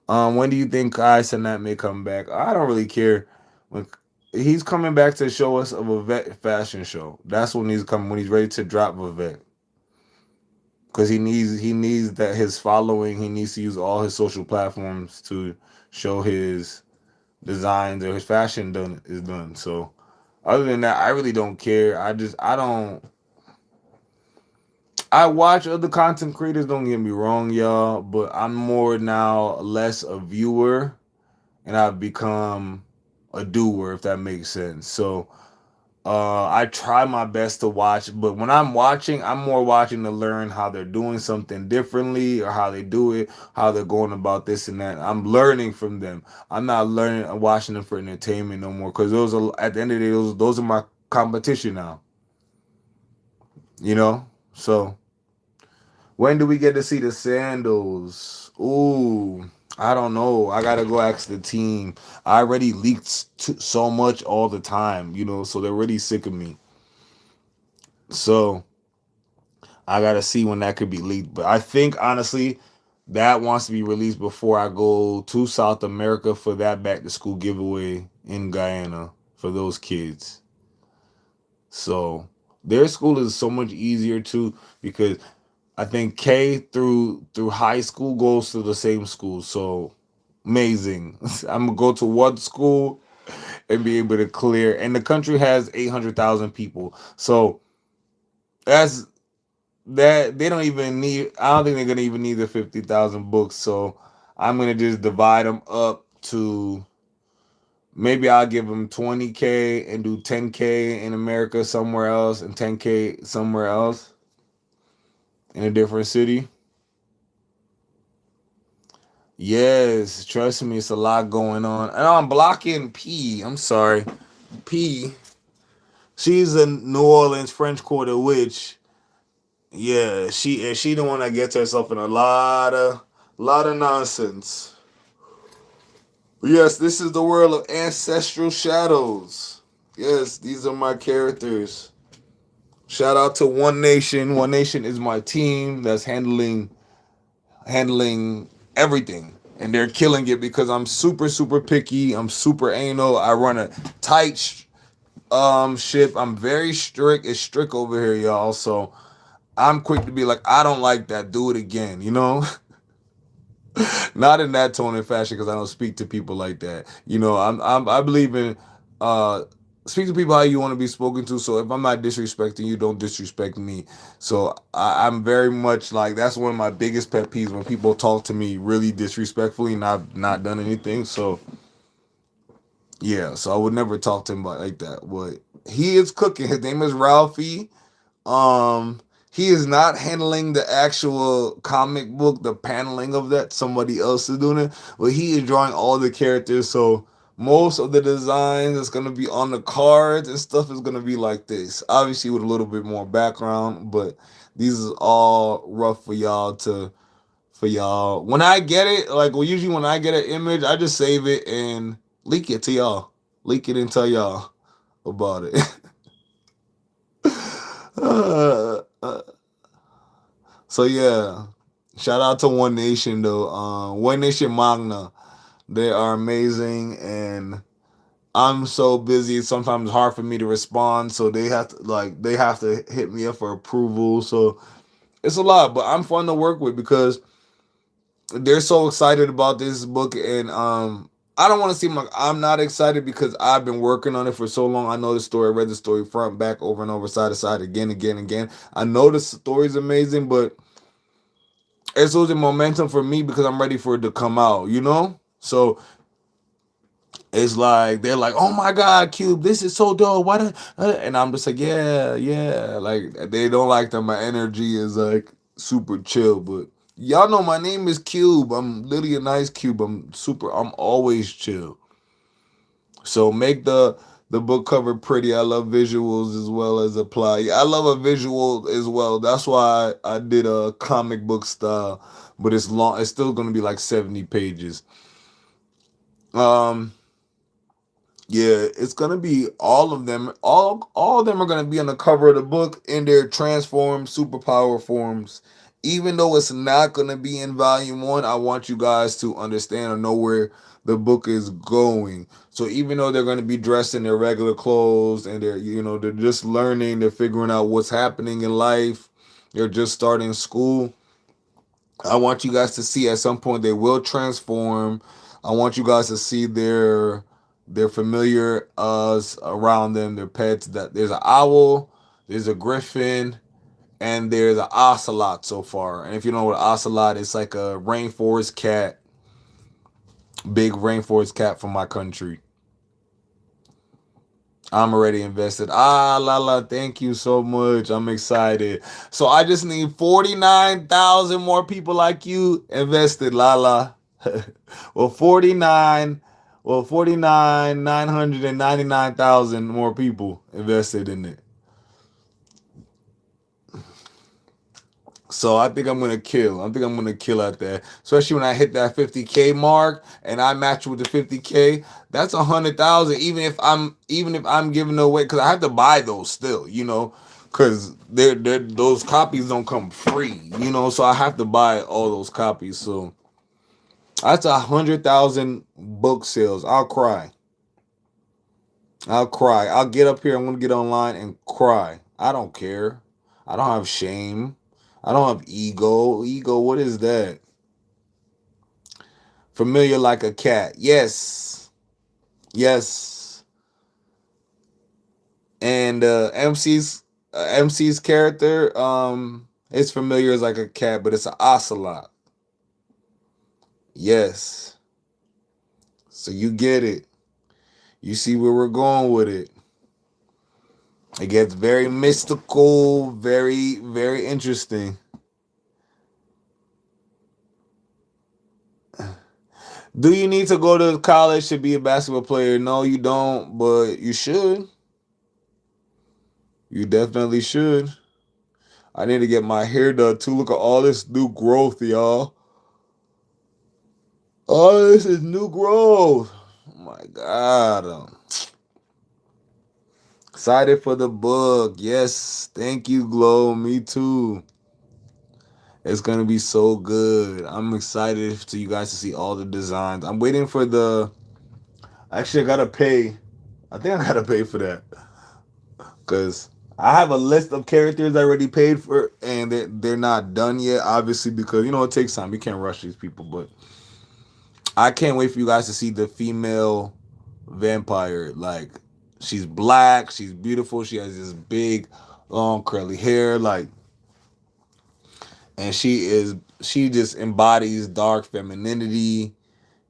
Speaker 1: When do you think Kai Cenat may come back? I don't really care. When he's coming back to show us of a vet fashion show. That's when he's coming. When he's ready to drop a vet, because he needs that his following. He needs to use all his social platforms to show his designs or his fashion done is done. So other than that, I really don't care. I don't. I watch other content creators. Don't get me wrong, y'all, but I'm more now less a viewer, and I've become a doer, if that makes sense. So I try my best to watch, but when I'm watching, I'm more watching to learn how they're doing something differently or how they do it, how they're going about this and that. I'm learning from them. I'm not learning and watching them for entertainment no more, because those are at the end of the day, those are my competition now. You know, so when do we get to see the sandals? Ooh, I don't know. I gotta go ask the team. I already leaked so much all the time, so they're really sick of me. So I gotta see when that could be leaked. But I think honestly, that wants to be released before I go to South America for that back to school giveaway in Guyana for those kids. So their school is so much easier too, because I think K through high school goes to the same school. So amazing. I'm gonna go to one school and be able to clear. And the country has 800,000 people. So that's that they don't even need. I don't think they're gonna even need the 50,000 books. So I'm gonna just divide them up to, maybe I'll give them 20K and do 10K in America somewhere else and 10K somewhere else in a different city. Yes, trust me, it's a lot going on. And I'm blocking P. I'm sorry, P. She's a New Orleans French Quarter witch. Yeah, she the one that gets herself in a lot of nonsense. Yes, this is the world of ancestral shadows. Yes, these are my characters. Shout out to One Nation. One Nation is my team that's handling everything. And they're killing it because I'm super, super picky. I'm super anal. I run a tight ship. I'm very strict. It's strict over here, y'all. So I'm quick to be like, I don't like that. Do it again, Not in that tone and fashion, because I don't speak to people like that. I believe in uh speak to people how you want to be spoken to. So if I'm not disrespecting you, don't disrespect me. So I'm very much like, that's one of my biggest pet peeves, when people talk to me really disrespectfully and I've not done anything. So yeah, so I would never talk to him like that. But he is cooking. His name is Ralphie. Um, he is not handling the actual comic book, the paneling of that. Somebody else is doing it, but he is drawing all the characters. So most of the designs that's gonna be on the cards and stuff is gonna be like this. Obviously with a little bit more background, but these is all rough for y'all. When I get it, like, well, usually when I get an image, I just save it and leak it to y'all. Leak it and tell y'all about it. uh, So yeah, shout out to One Nation though. One Nation Magna, they are amazing, and I'm so busy. Sometimes it's hard for me to respond, so they have to hit me up for approval. So it's a lot, but I'm fun to work with because they're so excited about this book, and I don't want to seem like I'm not excited, because I've been working on it for so long. I know the story. I read the story front, back, over and over, side to side, again, again, again. I know the story's amazing, but it's losing momentum for me because I'm ready for it to come out, you know? So it's like they're like, "Oh my God, Cube, this is so dope." Why? And I'm just like, "Yeah, yeah." Like they don't like that my energy is like super chill, but y'all know my name is Cube. I'm literally a nice cube. I'm always chill. So make the book cover pretty. I love visuals as well as apply. I love a visual as well. That's why I did a comic book style, but it's long. It's still gonna be like 70 pages. Um, yeah, it's gonna be all of them. All of them are gonna be on the cover of the book in their transformed superpower forms. Even though it's not gonna be in volume one, I want you guys to understand or know where the book is going. So even though they're gonna be dressed in their regular clothes and they're just learning, they're figuring out what's happening in life, they're just starting school. I want you guys to see at some point they will transform. I want you guys to see their familiar around them, their pets. That there's an owl, there's a griffin, and there's an ocelot so far. And if you know what an ocelot, it's like a rainforest cat, big rainforest cat from my country. I'm already invested. Ah, Lala, thank you so much. I'm excited. So I just need 49,000 more people like you invested, Lala. well, 49, 999,000 more people invested in it. So I think I'm gonna kill. I think I'm gonna kill out there, especially when I hit that 50K mark and I match with the 50K. That's 100,000. Even if I'm giving away, because I have to buy those still, because they're those copies don't come free, So I have to buy all those copies. So that's 100,000 book sales. I'll cry. I'll cry. I'll get up here. I'm gonna get online and cry. I don't care. I don't have shame. I don't have ego. Ego, what is that? Familiar like a cat. Yes. Yes. And MC's character, it's familiar as like a cat, but it's an ocelot. Yes. So you get it. You see where we're going with it. It gets very mystical, very, very interesting. Do you need to go to college to be a basketball player? No, you don't, but you should. You definitely should. I need to get my hair done too. Look at all this new growth, y'all. Oh, this is new growth. Oh my God. Excited for the book. Yes. Thank you, Glow. Me too. It's gonna be so good. I'm excited to you guys to see all the designs. I'm waiting for the. Actually, I gotta pay. I think I gotta pay for that because I have a list of characters I already paid for, and they're not done yet. Obviously, because it takes time. You can't rush these people, but I can't wait for you guys to see the female vampire. Like, she's black, she's beautiful, she has this big, long, curly hair, and she just embodies dark femininity,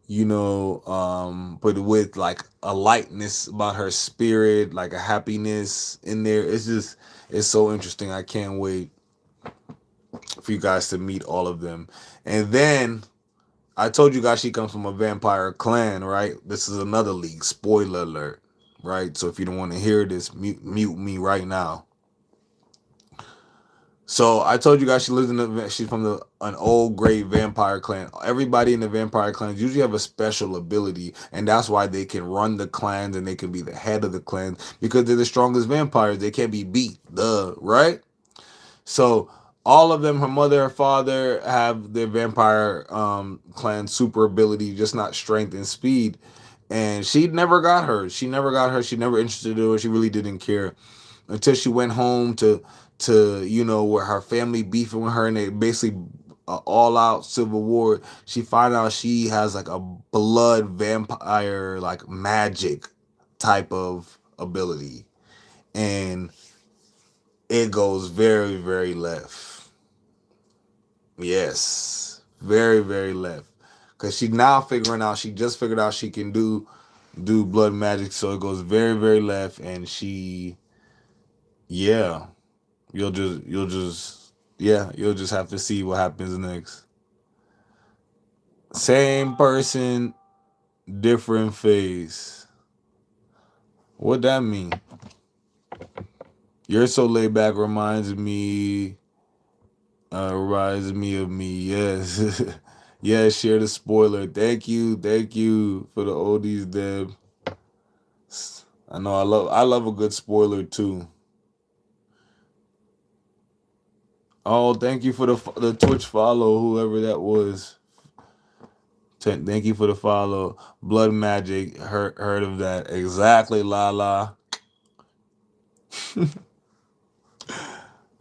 Speaker 1: but with like a lightness about her spirit, like a happiness in there. It's so interesting. I can't wait for you guys to meet all of them. And then I told you guys she comes from a vampire clan, right? This is another league. Spoiler alert, right? So if you don't want to hear this, mute me right now. So I told you guys she's from an old great vampire clan. Everybody in the vampire clans usually have a special ability, and that's why they can run the clans and they can be the head of the clans because they're the strongest vampires. They can't be beat, right? So all of them, her mother, her father, have their vampire clan super ability, just not strength and speed. And she never got her. She never got her. She never interested in her. She really didn't care until she went home to where her family beefing with her and they basically all out civil war. She find out she has like a blood vampire like magic type of ability, and it goes very, very left. Yes, very very left. Cause she now figuring out. She just figured out she can do blood magic. So it goes very very left, and she, yeah, you'll just have to see what happens next. Same person, different face. What that mean? You're so laid back reminds me of me. Yes. Yeah, share the spoiler. Thank you for the oldies, Deb. I know I love a good spoiler too. Oh, thank you for the Twitch follow, whoever that was. Thank you for the follow. Blood Magic, heard of that? Exactly, Lala.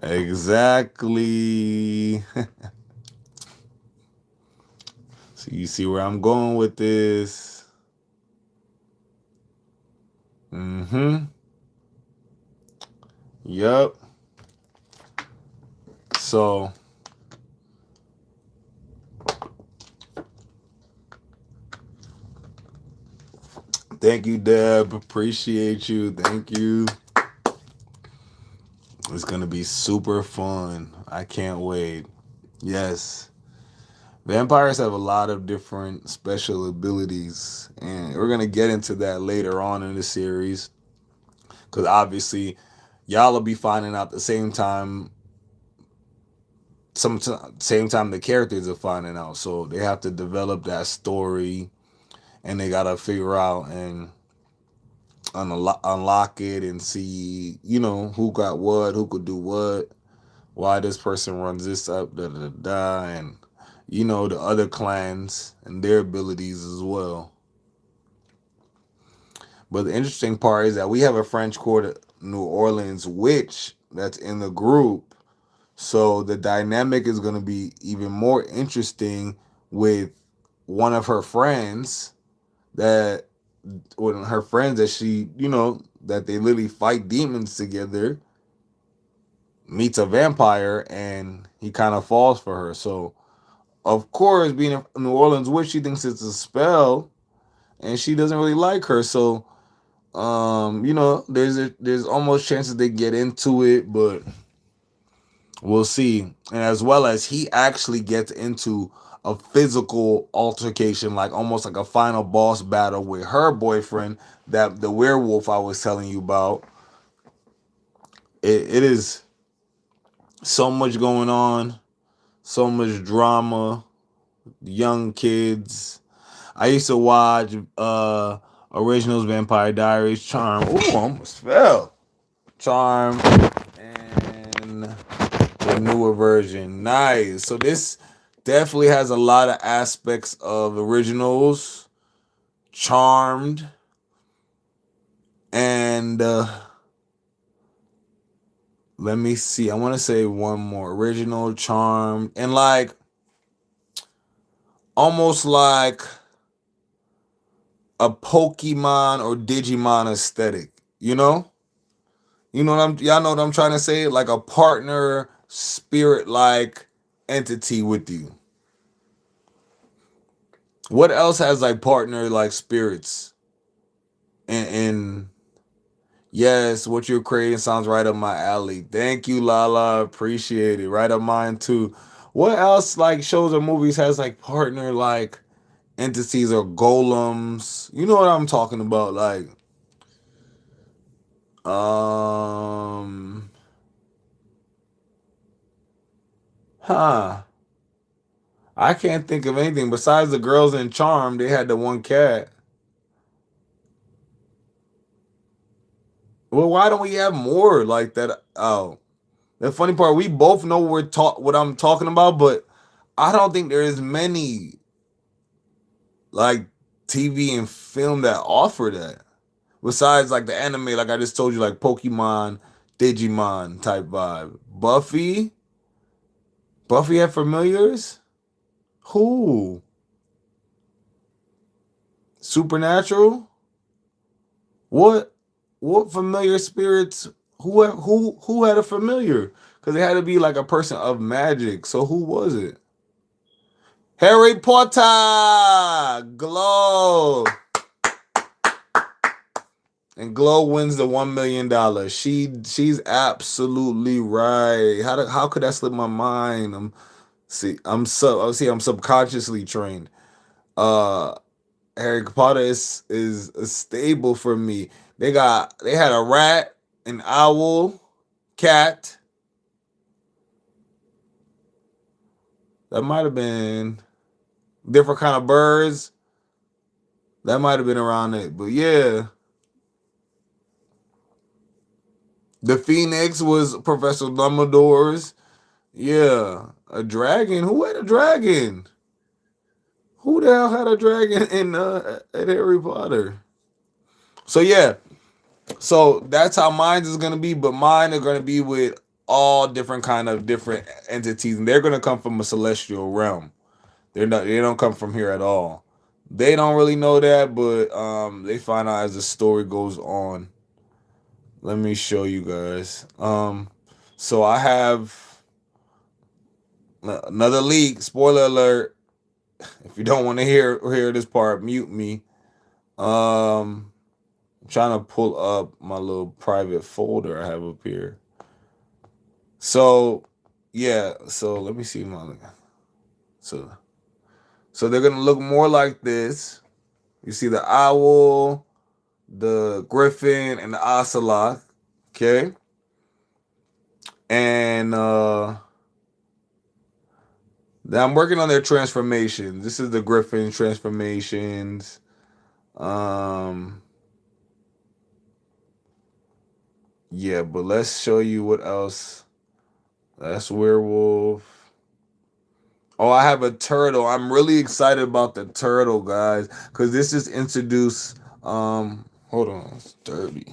Speaker 1: Exactly. So you see where I'm going with this. Mm-hmm. Yup. So thank you, Deb. Appreciate you. Thank you. It's gonna be super fun. I can't wait. Yes. Vampires have a lot of different special abilities, and we're gonna get into that later on in the series. Because obviously, y'all will be finding out the same time. Same time the characters are finding out, so they have to develop that story, and they gotta figure out and unlock it and see, who got what, who could do what, why this person runs this up, da da da, and the other clans and their abilities as well. But the interesting part is that we have a French Quarter New Orleans witch that's in the group, so the dynamic is going to be even more interesting with one of her friends that with her friends that she, that they literally fight demons together, meets a vampire and he kind of falls for her. So, of course, being a New Orleans witch, she thinks it's a spell and she doesn't really like her. So, there's almost chances they get into it, but we'll see. And as well as he actually gets into a physical altercation, like almost like a final boss battle with her boyfriend, that the werewolf I was telling you about. It is so much going on, so much drama, young kids. I used to watch Originals Vampire Diaries, Charm. Ooh, almost fell. Charm and the newer version. Nice. So this definitely has a lot of aspects of Originals, Charmed, and let me see. I want to say one more. Original, Charmed, and like almost like a Pokemon or Digimon aesthetic. You know? Y'all know what I'm trying to say? Like a partner spirit like entity with you. What else has like partner like spirits? And yes, what you're creating sounds right up my alley. Thank you, Lala. Appreciate it. Right up mine too. What else like shows or movies has like partner like entities or golems? You know what I'm talking about? Like um huh. I can't think of anything besides the girls in Charm. They had the one cat. Well, why don't we have more like that? Oh, the funny part, we both know what I'm talking about, but I don't think there is many like TV and film that offer that. Besides like the anime, like I just told you, like Pokemon, Digimon type vibe. Buffy had familiars. Who? Supernatural. What? What familiar spirits? Who had a familiar? Because it had to be like a person of magic. So who was it? Harry Potter, Glow. And Glow wins the $1 million. She's absolutely right. How could that slip my mind? I'm subconsciously trained. Uh Harry Potter is a staple for me. They had a rat, an owl, cat. That might have been different kind of birds. That might have been around it. But yeah. The Phoenix was Professor Dumbledore's. Yeah. A dragon? Who had a dragon? Who the hell had a dragon in at Harry Potter? So yeah, so that's how mine is gonna be, but mine are gonna be with all different kind of different entities, and they're gonna come from a celestial realm. They don't come from here at all. They don't really know that, but they find out as the story goes on. Let me show you guys. So I have another leak. Spoiler alert. If you don't want to hear this part, mute me. I'm trying to pull up my little private folder I have up here. So yeah, so let me see my so so they're gonna look more like this. You see the owl, the griffin, and the ocelot. Okay. And I'm working on their transformations. This is the griffin transformations. Um yeah, but let's show you what else. That's werewolf. Oh, I have a turtle. I'm really excited about the turtle, guys, because this is introduce. Hold on, it's dirty.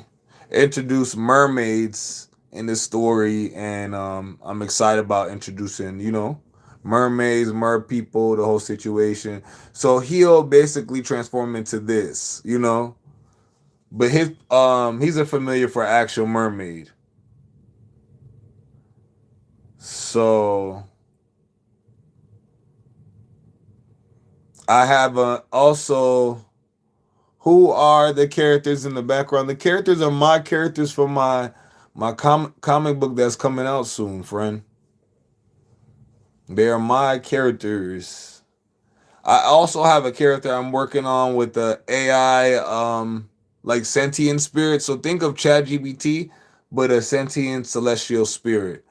Speaker 1: Introduce mermaids in this story, and I'm excited about introducing, mermaids, mer people, the whole situation. So he'll basically transform into this. But he's a familiar for actual mermaid. So I have also. Who are the characters in the background? The characters are my characters from my comic book that's coming out soon, friend. They are my characters. I also have a character I'm working on with the AI, like sentient spirit. So think of ChatGPT, but a sentient celestial spirit.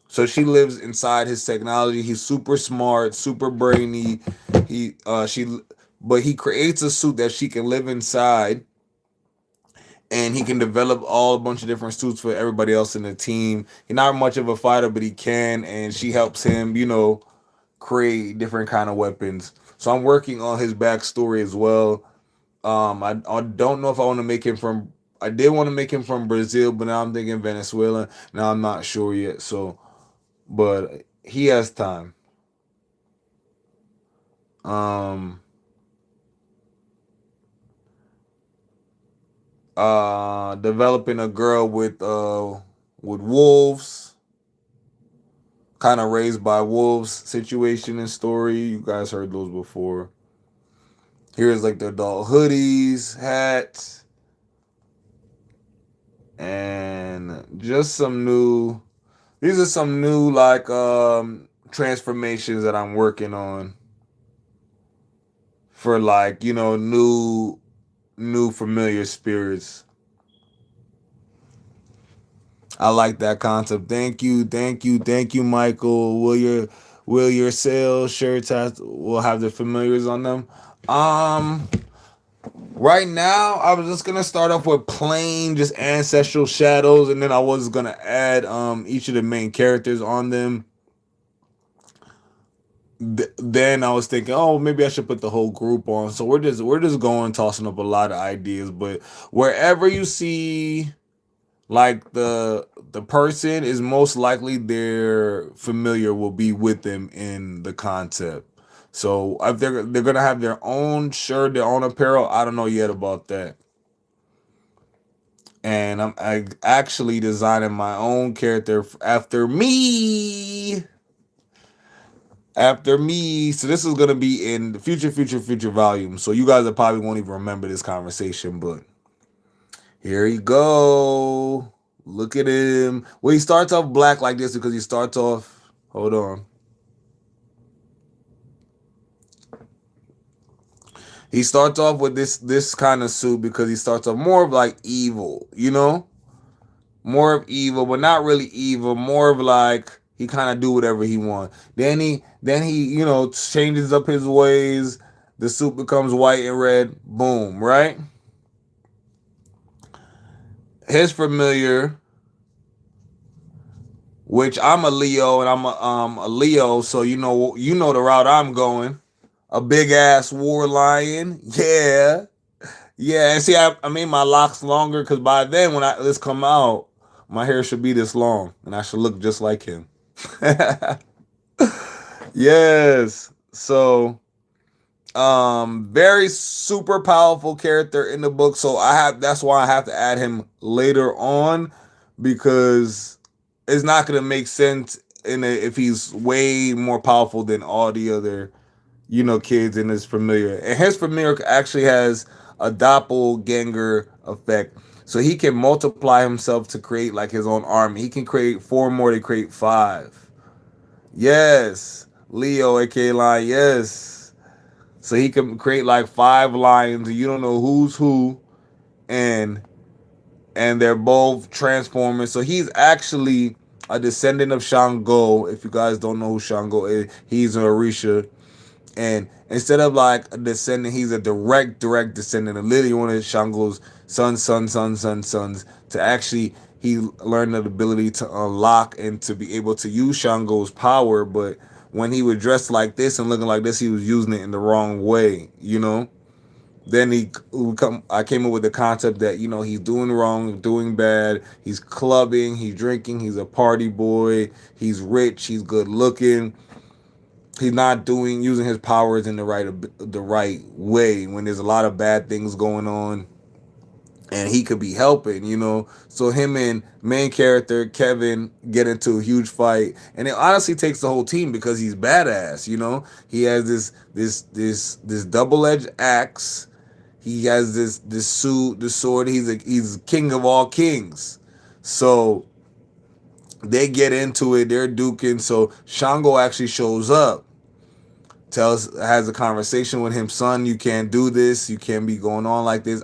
Speaker 1: So she lives inside his technology. He's super smart, super brainy. But he creates a suit that she can live inside, and he can develop all a bunch of different suits for everybody else in the team. He's not much of a fighter, but he can, and she helps him, create different kind of weapons. So I'm working on his backstory as well. I don't know if I want to make him from. I did want to make him from Brazil, but now I'm thinking Venezuela. Now I'm not sure yet. So, but he has time. Um, Developing a girl with wolves, kind of raised by wolves situation and story. You guys heard those before. Here's like the adult hoodies, hats, and just some new. These are some new like transformations that I'm working on for like new familiar spirits. I like that concept. Thank you, Michael. Will your sales shirts will have the familiars on them? Um, right now I was just gonna start off with plain just ancestral shadows, and then I was gonna add each of the main characters on them. Then I was thinking, oh, maybe I should put the whole group on. So we're just going tossing up a lot of ideas, but wherever you see like the person is most likely their familiar will be with them in the concept. So if they're gonna have their own shirt, their own apparel, I don't know yet about that. And I actually designing my own character after me. After me. So this is gonna be in the future volumes. So you guys are probably won't even remember this conversation, but here you go. Look at him. Well, he starts off black like this because he starts off. Hold on. He starts off with this kind of suit because he starts off more of like evil, you know, more of evil, but not really evil. More of like he kind of do whatever he wants. Then he changes up his ways. The suit becomes white and red. Boom, right? His familiar, which I'm a Leo and I'm a Leo, so you know the route I'm going. A big ass war lion, yeah, yeah. And see, I made my locks longer because by then when this come out, my hair should be this long and I should look just like him. Yes. So very super powerful character in the book. So that's why I have to add him later on because it's not gonna make sense if he's way more powerful than all the other kids in his familiar. And his familiar actually has a doppelganger effect. So he can multiply himself to create like his own army. He can create four more to create five. Yes. Leo, aka Lion, yes. So he can create like five lions and you don't know who's who, and they're both transforming. So he's actually a descendant of Shango. If you guys don't know who Shango is, he's an Orisha. And instead of like a descendant, he's a direct descendant of literally one of Shango's sons. To actually, he learned the ability to unlock and to be able to use Shango's power. But when he was dressed like this and looking like this, he was using it in the wrong way, Then I came up with the concept that he's doing wrong, doing bad. He's clubbing, he's drinking, he's a party boy, he's rich, he's good looking, he's not using his powers in the right way when there's a lot of bad things going on and he could be helping. So him and main character Kevin get into a huge fight, and it honestly takes the whole team because he's badass. He has this double-edged axe. He has this suit, this sword. He's king of all kings. So they get into it, they're duking. So Shango actually shows up, has a conversation with him. Son, you can't do this, you can't be going on like this.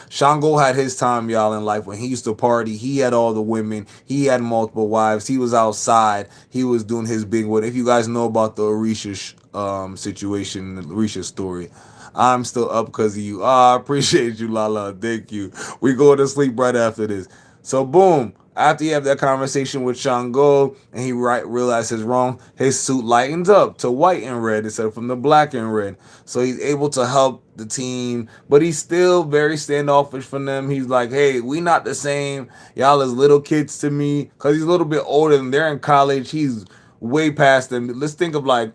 Speaker 1: Shango had his time, y'all, in life when he used to party. He had all the women, he had multiple wives, he was outside, he was doing his big one. If you guys know about the Orisha situation, the Orisha story, I'm still up because of you. I appreciate you, Lala. Thank you. We go to sleep right after this. So boom, after you have that conversation with Shango and he realizes wrong, his suit lightens up to white and red instead of from the black and red. So he's able to help the team, but he's still very standoffish from them. He's like, hey, we not the same. Y'all is little kids to me. Because he's a little bit older and they're in college. He's way past them. Let's think of like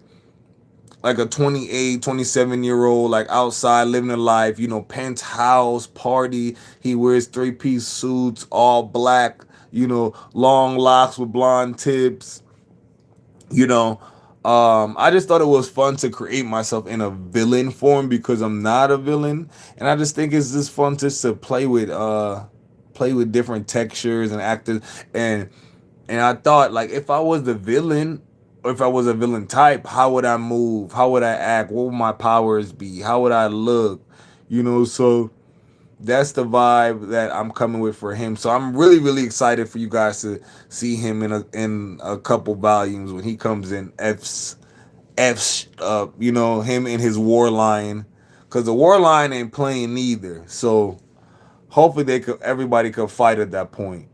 Speaker 1: a 28, 27-year-old, like outside living a life, penthouse party. He wears three-piece suits, all black, long locks with blonde tips. You know, I just thought it was fun to create myself in a villain form because I'm not a villain, and I just think it's just fun just to play with different textures and actors. And I thought, like, if I was the villain, or if I was a villain type, how would I move? How would I act? What would my powers be? How would I look? So that's the vibe that I'm coming with for him. So I'm really, really excited for you guys to see him in a couple volumes when he comes in F's him and his war lion. Cause the war lion ain't playing neither. So hopefully everybody could fight at that point.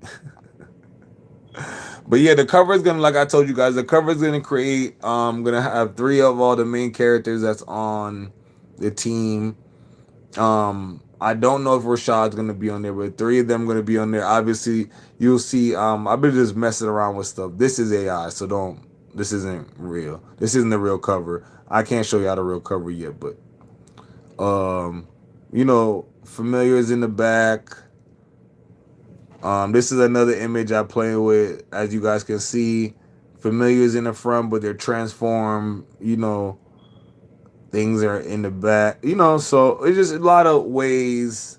Speaker 1: But yeah, the cover is gonna, like I told you guys, the cover is gonna create. Gonna have three of all the main characters that's on the team. I don't know if Rashad's gonna be on there, but three of them gonna be on there. Obviously, you'll see. I've been just messing around with stuff. This is AI, so don't. This isn't real. This isn't the real cover. I can't show y'all the real cover yet, but familiar is in the back. This is another image I play with, as you guys can see. familiars in the front, but they're transformed. Things are in the back. So it's just a lot of ways.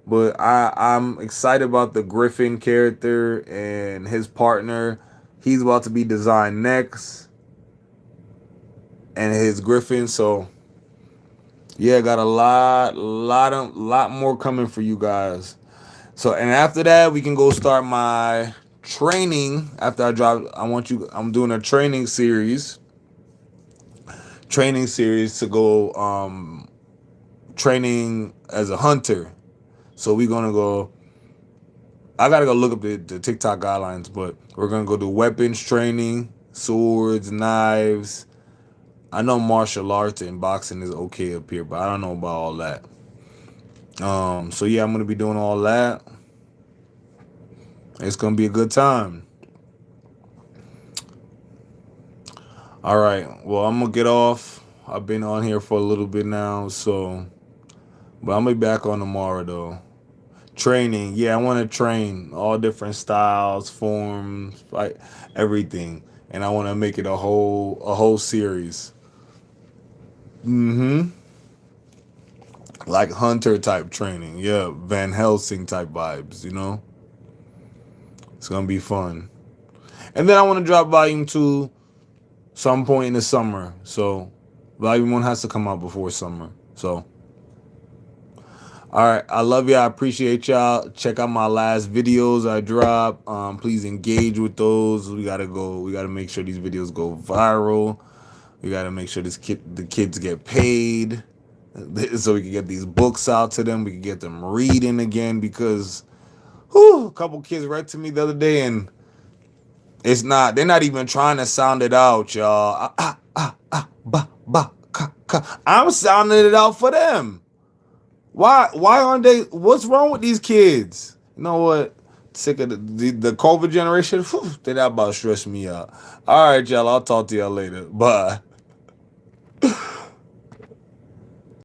Speaker 1: But I'm excited about the Griffin character and his partner. He's about to be designed next, and his Griffin. So yeah, got lot more coming for you guys. So and after that, we can go start my training. After I drop, I'm doing a training series to go training as a hunter. So we're gonna go. I gotta go look up the TikTok guidelines, but we're gonna go do weapons training, swords, knives. I know martial arts and boxing is okay up here, but I don't know about all that. So yeah, I'm gonna be doing all that. It's gonna be a good time. All right. Well, I'm gonna get off. I've been on here for a little bit now, but I'm gonna be back on tomorrow though. Training, yeah, I want to train all different styles, forms, like everything, and I want to make it a whole series. Mm-hmm. Like hunter type training, yeah, Van Helsing type vibes. It's gonna be fun. And then I want to drop volume 2 some point in the summer. So volume 1 has to come out before summer. So all right, I love y'all. I appreciate y'all. Check out my last videos I drop. Please engage with those. We gotta make sure these videos go viral. We gotta make sure the kids get paid, so we can get these books out to them. We can get them reading again because, a couple kids read to me the other day, and they're not even trying to sound it out, y'all. Ba ba ka ka. I'm sounding it out for them. Why aren't they? What's wrong with these kids? You know what? Sick of the COVID generation. Whew, they that about stress me out. All right, y'all. I'll talk to y'all later. Bye.